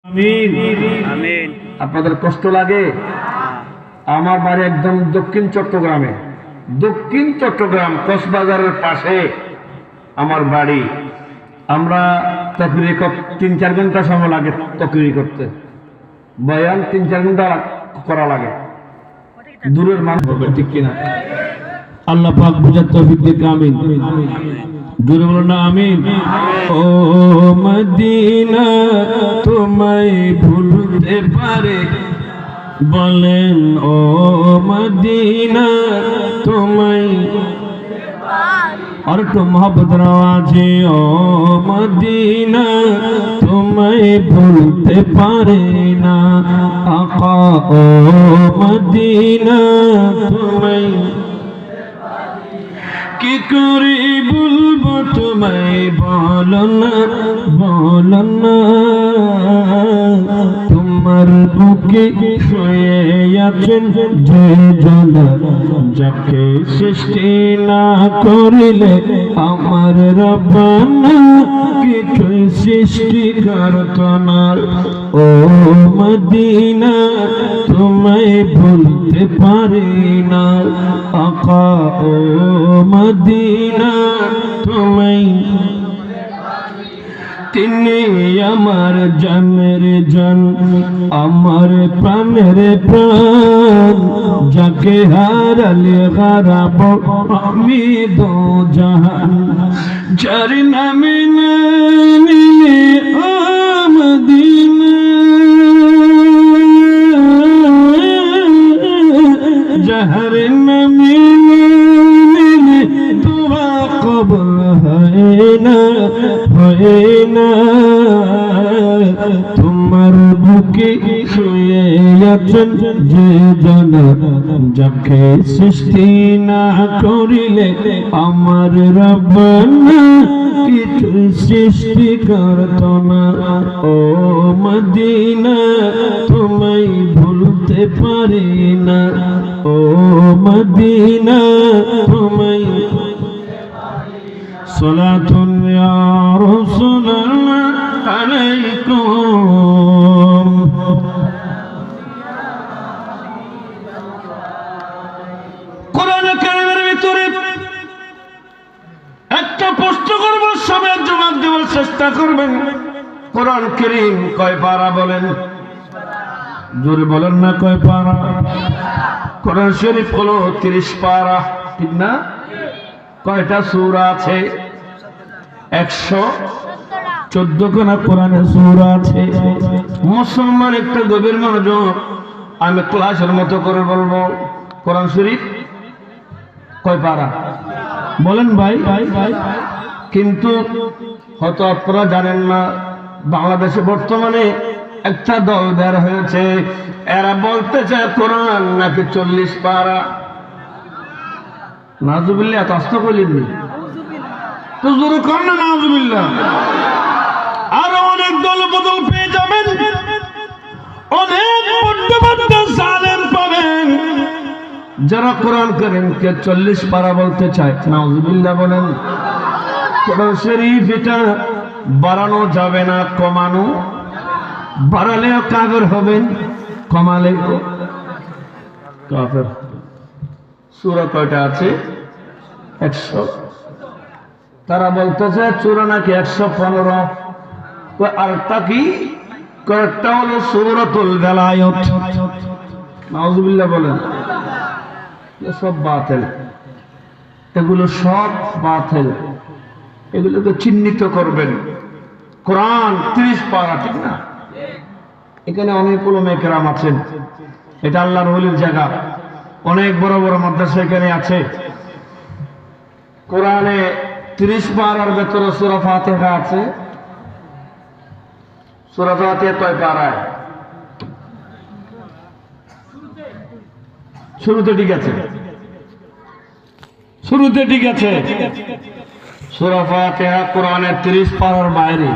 আমিন আমিন। আপনাদের কষ্ট লাগে? আমার বাড়ি একদম দক্ষিণ চট্টগ্রামে, দক্ষিণ চট্টগ্রাম কক্সবাজারের পাশে আমার বাড়ি। আমরা তকরির 3-4 ঘন্টা সময় লাগে তকরির করতে, বয়ান 3-4 ঘন্টা করা লাগে। দূরের মানুষ হবে, ঠিক কিনা? আল্লাহ পাক বুঝার তৌফিক দিক। আমিন। জোরে বলুন না আমিন। ও মদিনা তোমায় ভুলতে পারে বলেন, ও মদিনা তোমায় और तुम मोहब्बत नवाजे, ओ मदीना तुम्हें भूलते पारे ना आका, ओ मदीना तुम्हें কি করে বলবো তোমায়, বলো না তোমার বুকে শুয়ে আছেন যে জনা, যাকে সৃষ্টি না করিলে আমার রব্বানা কিছু সৃষ্টি করত না। ও মদিনা তোমায় ভুলতে পারি না আকা, ও মদিনা তোমায়, তিনি আমার জানের জান, আমার প্রাণের প্রাণ, যাকে হারালে হারাব আমি দো জাহান, যার নামে না নিলে ও মদিনা, যাহার নামে দোয়া কবুল হয় না, তোমার বুকে শুয়ে আছেন যে জনা, যাকে সৃষ্টি না করিলে আমার রব্বানা কিছু সৃষ্টি করত না। ও মদিনা তোমায় ভুলতে পারি না, ও মদিনা তোমায় সালাতুন ইয়া রাসূলুল্লাহ আলাইকুম। কোরআন কারীমের ভিতরে একটা প্রশ্ন করব, সবাই জবাব দেওয়ার চেষ্টা করবেন। কোরআন কারীম কয় পারা বলেন? জোরে বলেন না, কয় পারা? কোরআন শরীফ হলো 30 পারা, ঠিক না? কয়টা সূরা আছে? 114 খানা কোরআনে সূরা আছে। মুসলমান একটা গভীর মনোযোগ, আমি ক্লাসের মতো করে বলবো। কোরআন শরীফ কয় পারা বলেন ভাই? কিন্তু হয়তো আপনারা জানেন না, বাংলাদেশে বর্তমানে একটা দল বের হয়েছে, এরা বলতে চায় কোরআন নাকি 40 পারা। নাউজুবিল্লাহ, এত আস্তে কইলেন তো জোরে কর না, নাউজুবিল্লাহ। আরো অনেক দল বদল পেয়ে যাবেন, অনেক বড় জালেম পাবেন যারা কোরআন কারীমকে 40 পারা বলতে চায়। নাউজুবিল্লাহ বলেন। কোরআন শরীফ এটা বাড়ানো যাবে না, কমানো। বাড়ালেও কাফের হবেন, কমালেও কাফের। সূরা কয়টা আছে? 100। তারা বলতেছে সূরা নাকি 115। আরেকটা কি? কয়েকটা হলো সূরাতুল বেলায়ত। নাউজুবিল্লাহ বলেন। সব বাতিল, এগুলো সব বাতিল, এগুলোকে চিহ্নিত করবেন। কোরআন 30 পারা, ঠিক না? এখানে অনেক উলামায়ে কেরাম আছেন, এটা আল্লাহর ওলির জায়গা। অনেক বড় বড় মাদ্রাসা এখানে আছে। কোরআনে 30 পারার ভেতরে সূরা ফাতিহা আছে। সূরা ফাতিহা কয় পারায়? শুরুতে ঠিক আছে, শুরুতে ঠিক আছে। সূরা ফাতিহা কোরআনের 30 পারার বাইরে।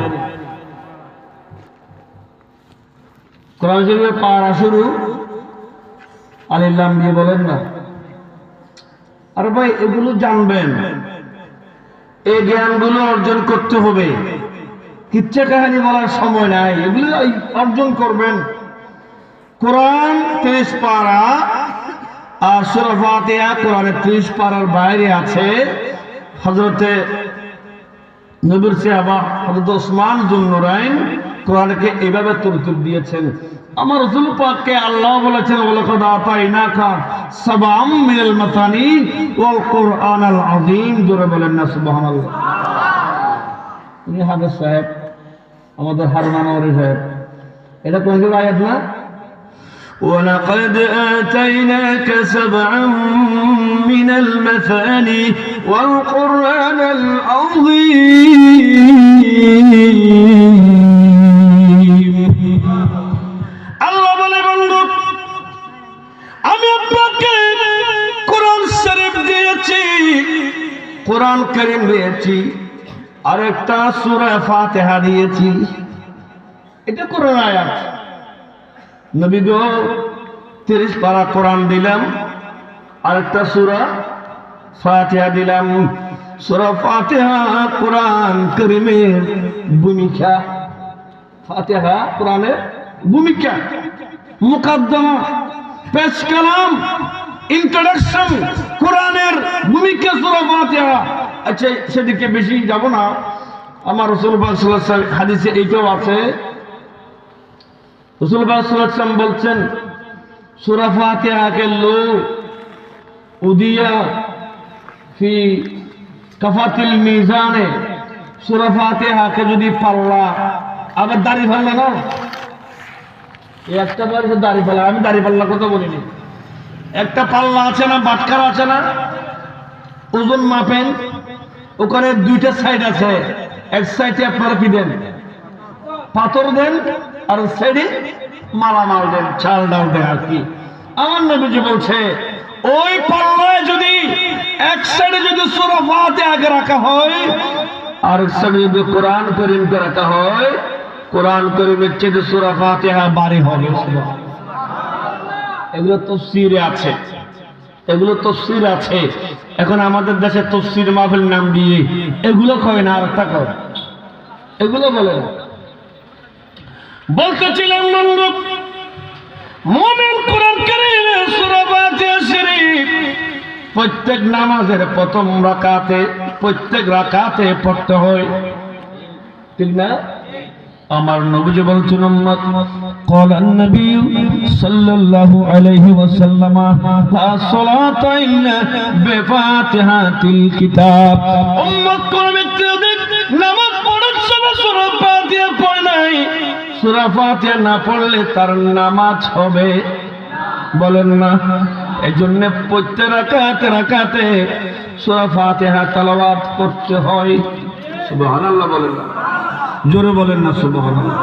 কোরআন শরীফের পারা শুরু আলিফ লাম দিয়ে বলেন না। আরে ভাই, এগুলো জানবেন, এই জ্ঞানগুলো অর্জন করতে হবে। কিচ্ছা কাহিনী বলার সময় নাই, এগুলো অর্জন করবেন। কোরআন 30 পারা আর সূরা ফাতিহা কোরআনের 30 পারার বাইরে আছে। হযরতে নবীর সাহাবা হযরত ওসমান যুন্নুরাইন কোরআনকে এইভাবে তরতিব দিয়েছেন। আমার রাসূল পাককে আল্লাহ বলেছেন ওয়ালাকাদ আতাইনাকা সাবআম মিনাল মাসানি ওয়াল কুরআনাল আযীম। জোরে বলেন না সুবহানাল্লাহ। উনি হাফেজ সাহেব, আমাদের হারুন আনোয়ারি সাহেব, এটা কোন আয়াত না? ولقد آتيناك سبعا من المثاني والقرآن العظيم। আল্লাহ বলে বন্ধু, আমি আপনাকে কোরআন শরীফ দিয়েছি, কোরআন কারীম দিয়েছি, আর একটা সূরা ফাতিহা দিয়েছি। এটা কোরআন আয়াত। নবী গো 30 পারা কোরআন দিলাম, আরেকটা সূরা ফাতিহা দিলাম। সূরা ফাতিহা কোরআন কারীমের ভূমিকা, ফাতিহা কোরআনের ভূমিকা, মুকদ্দমা, পেশ কালাম, ইন্ট্রোডাকশন, কোরআনের ভূমিকা সূরা ফাতিহা। আচ্ছা, সেদিকে বেশি যাব না। আমার রাসূল পাক সাল্লাল্লাহু আলাইহি ওয়াসাল্লাম হাদিসে এইটাও আছে, রাসূল পাক সাল্লাল্লাহু আলাইহি ওয়াসাল্লাম বলছেন সূরা ফাতিহাকে লো উদিয়া ফি কাফাতিল মিজানে, সূরা ফাতিহাকে যদি পাল্লা, আবার দাড়ি পাল্লা না, একটা বার দাড়ি পাল্লা, আমি দাড়ি পাল্লা কথা বলিনি, একটা পাল্লা আছে না, বাটকার আছে না, ওজন মাপেন, ওখানে দুইটা সাইড আছে। এক সাইডে আপনারা কি দেন? পাথর দেন, আর সাইডে মালামাল দেন, চাল ডাল দেন আর কি। আমার নবীজি বলছে ওই পাল্লায় যদি এক সাইডে যদি সূরা ফাতিহাকে রাখা হয়, আর এক সাইডে যদি কোরআন কারীমকে রাখা হয়, কোরআন কারীমের চেয়ে সূরা ফাতিহা ভারী হবে। এগুলো তাফসীরে আছে, এগুলো তাফসীর আছে। এখন আমাদের দেশে তাফসীর মাহফিল নাম দিয়ে এগুলো কয় না, আরেকটা কয়, এগুলো বলে না। বলতেছিলাম বন্ধু, মুমিন কোরআন কারীমের সূরা ফাতিহা শরীফ প্রত্যেক নামাজের প্রথম রাকাতে, প্রত্যেক রাকাতে পড়তে হয়, ঠিক না? আমার নবীজি বলছেন উম্মত ক্বালান নবী সাল্লাল্লাহু আলাইহি ওয়াসাল্লাম লা সালাতা ইল্লা বিফাতিহাতিল কিতাব। উম্মত কোন ব্যক্তি যদি নামাজ পড়ার সময় সূরা ফাতিহা পড়ে নাই, সূরা ফাতিহা না পড়লে তার নামাজ হবে বলেন না। এজন্য প্রত্যেক রাকাতে সূরা ফাতিহা তেলাওয়াত করতে হয়। সুবহানাল্লাহ বলেন না, জোরে বলেন না সুবহানাল্লাহ।